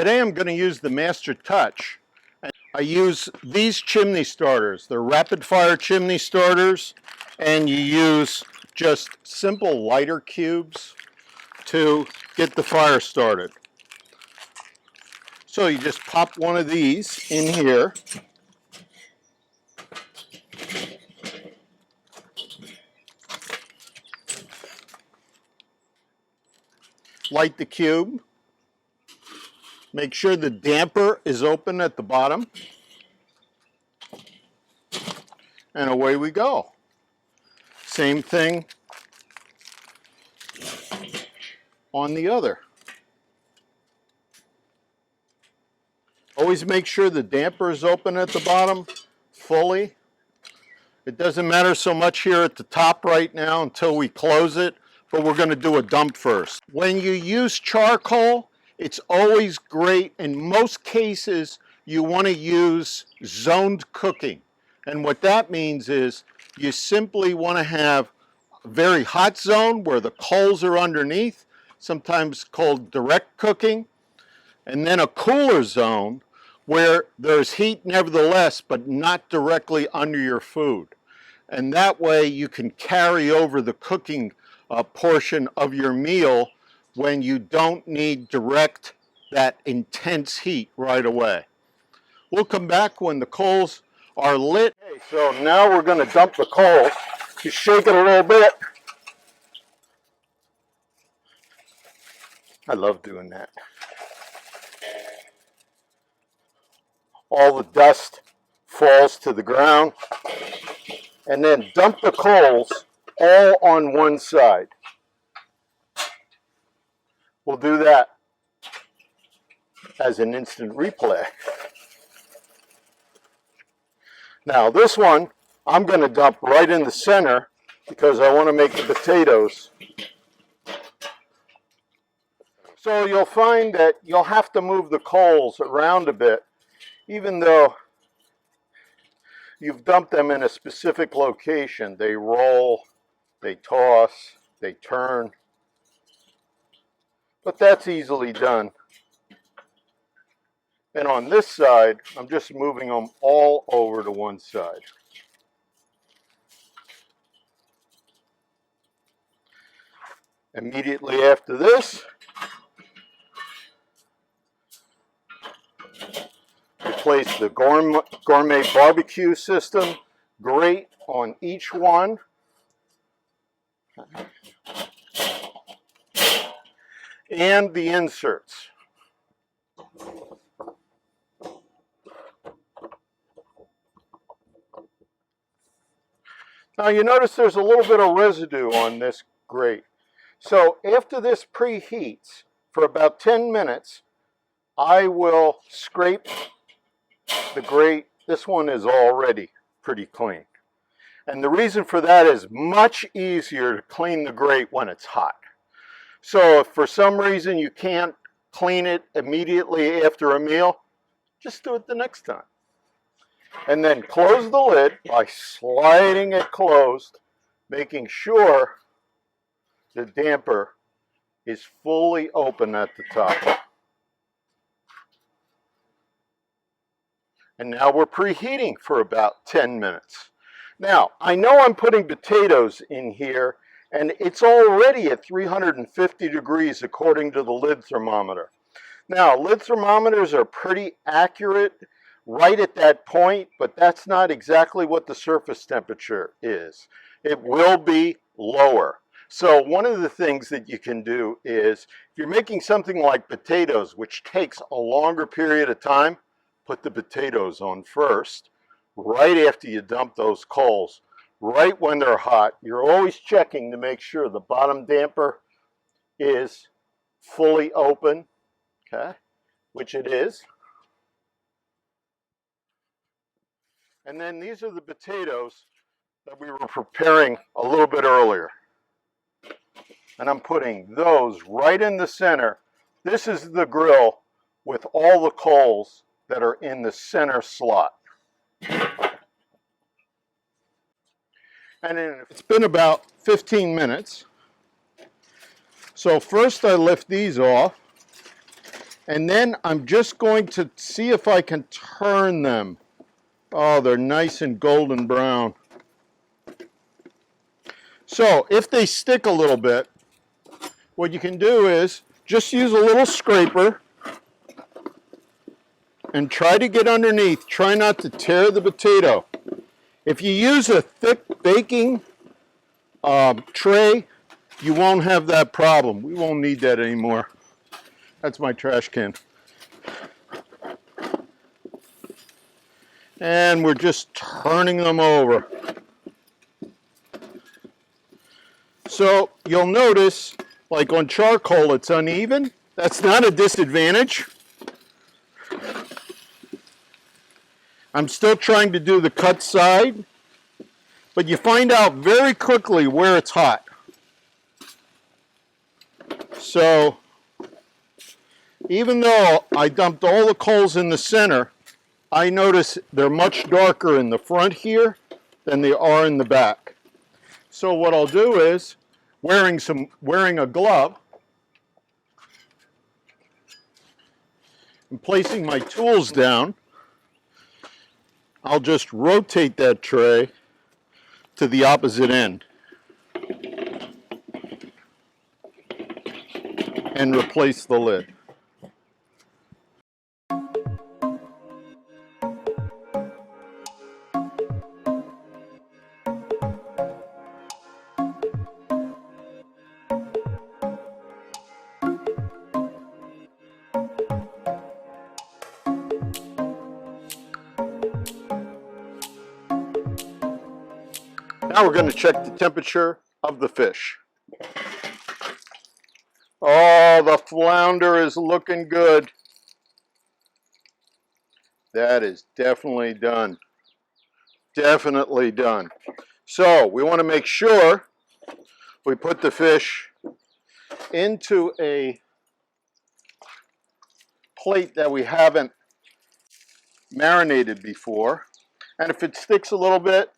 Today I'm going to use the Master Touch. I use these chimney starters. They're rapid fire chimney starters, and you use just simple lighter cubes to get the fire started. So you just pop one of these in here. Light the cube. Make sure the damper is open at the bottom. And away we go. Same thing on the other. Always make sure the damper is open at the bottom fully. It doesn't matter so much here at the top right now until we close it, but we're going to do a dump first. When you use charcoal, it's always great. In most cases, you want to use zoned cooking. And what that means is you simply want to have a very hot zone where the coals are underneath, sometimes called direct cooking. and then a cooler zone where there's heat nevertheless, but not directly under your food. And that way you can carry over the cooking portion of your meal when you don't need direct, that intense heat right away. We'll come back when the coals are lit. Okay, so now we're going to dump the coals. You shake it a little bit. I love doing that. All the dust falls to the ground. And then dump the coals all on one side. We'll do that as an instant replay. Now this one, I'm going to dump right in the center because I want to make the potatoes. So you'll find that you'll have to move the coals around a bit, even though you've dumped them in a specific location. They roll, they toss, they turn, but that's easily done. And on this side, I'm just moving them all over to one side. Immediately after this, we place the gourmet barbecue system, grate on each one. And the inserts. Now you notice there's a little bit of residue on this grate. So after this preheats for about 10 minutes, I will scrape the grate. This one is already pretty clean. And the reason for that is much easier to clean the grate when it's hot. So if for some reason you can't clean it immediately after a meal, just do it the next time. And then close the lid by sliding it closed, making sure the damper is fully open at the top. And now we're preheating for about 10 minutes. Now, I know I'm putting potatoes in here, and it's already at 350 degrees according to the lid thermometer. Now, lid thermometers are pretty accurate right at that point, but that's not exactly what the surface temperature is. It will be lower. So one of the things that you can do is, if you're making something like potatoes, which takes a longer period of time, put the potatoes on first, right after you dump those coals, right when they're hot. You're always checking to make sure the bottom damper is fully open, okay, which it is. And then these are the potatoes that we were preparing a little bit earlier. And I'm putting those right in the center. This is the grill with all the coals that are in the center slot. And it's been about 15 minutes. So first I lift these off, and then I'm just going to see if I can turn them. Oh, they're nice and golden brown. So if they stick a little bit, what you can do is just use a little scraper and try to get underneath. Try not to tear the potato. If you use a thick baking tray, you won't have that problem. We won't need that anymore. That's my trash can. And we're just turning them over. So you'll notice, like on charcoal, it's uneven. That's not a disadvantage. I'm still trying to do the cut side, but you find out very quickly where it's hot. So even though I dumped all the coals in the center, I notice they're much darker in the front here than they are in the back. So what I'll do is, wearing a glove, And placing my tools down, I'll just rotate that tray to the opposite end and replace the lid. Now we're going to check the temperature of the fish. Oh, the flounder is looking good. That is definitely done. Definitely done. So we want to make sure we put the fish into a plate that we haven't marinated before. And if it sticks a little bit,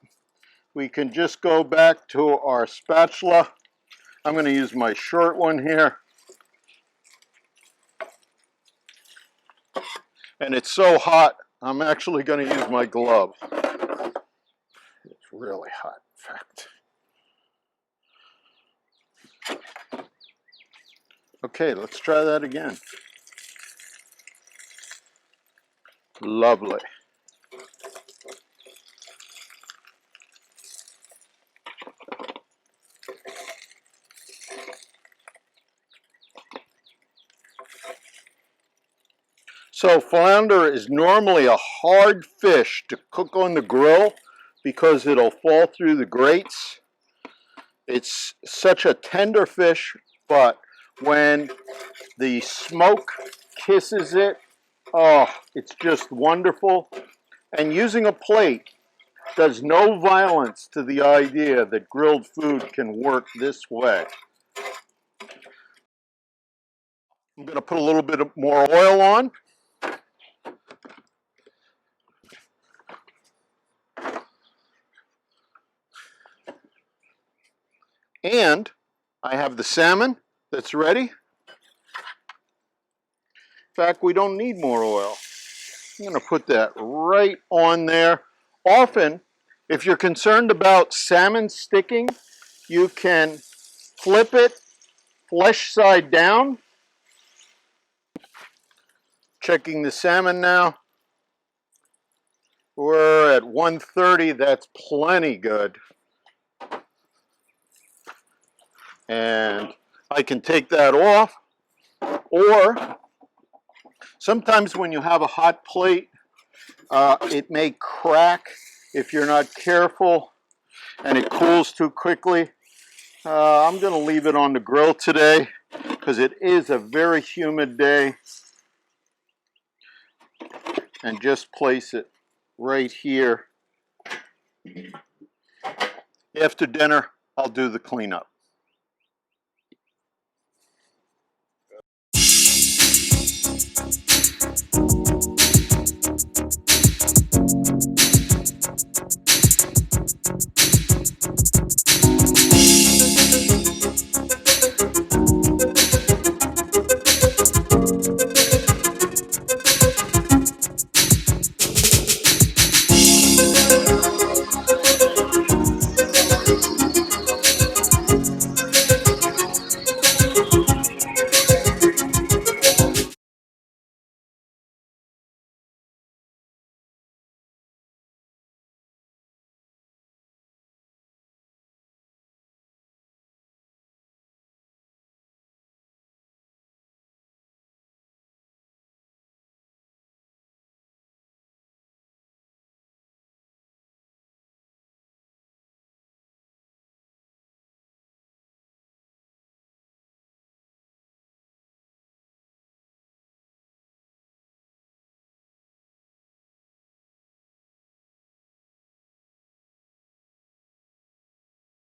we can just go back to our spatula. I'm going to use my short one here. And it's so hot, I'm actually going to use my glove. It's really hot, in fact. Okay, let's try that again. Lovely. So flounder is normally a hard fish to cook on the grill because it'll fall through the grates. It's such a tender fish, but when the smoke kisses it, oh, it's just wonderful. And using a plate does no violence to the idea that grilled food can work this way. I'm going to put a little bit more oil on. And I have the salmon that's ready. In fact, we don't need more oil. I'm going to put that right on there. Often, if you're concerned about salmon sticking, you can flip it flesh side down. Checking the salmon now. We're at 130. That's plenty good. And I can take that off. Or sometimes when you have a hot plate, it may crack if you're not careful and it cools too quickly. I'm going to leave it on the grill today because it is a very humid day. And just place it right here. After dinner, I'll do the cleanup.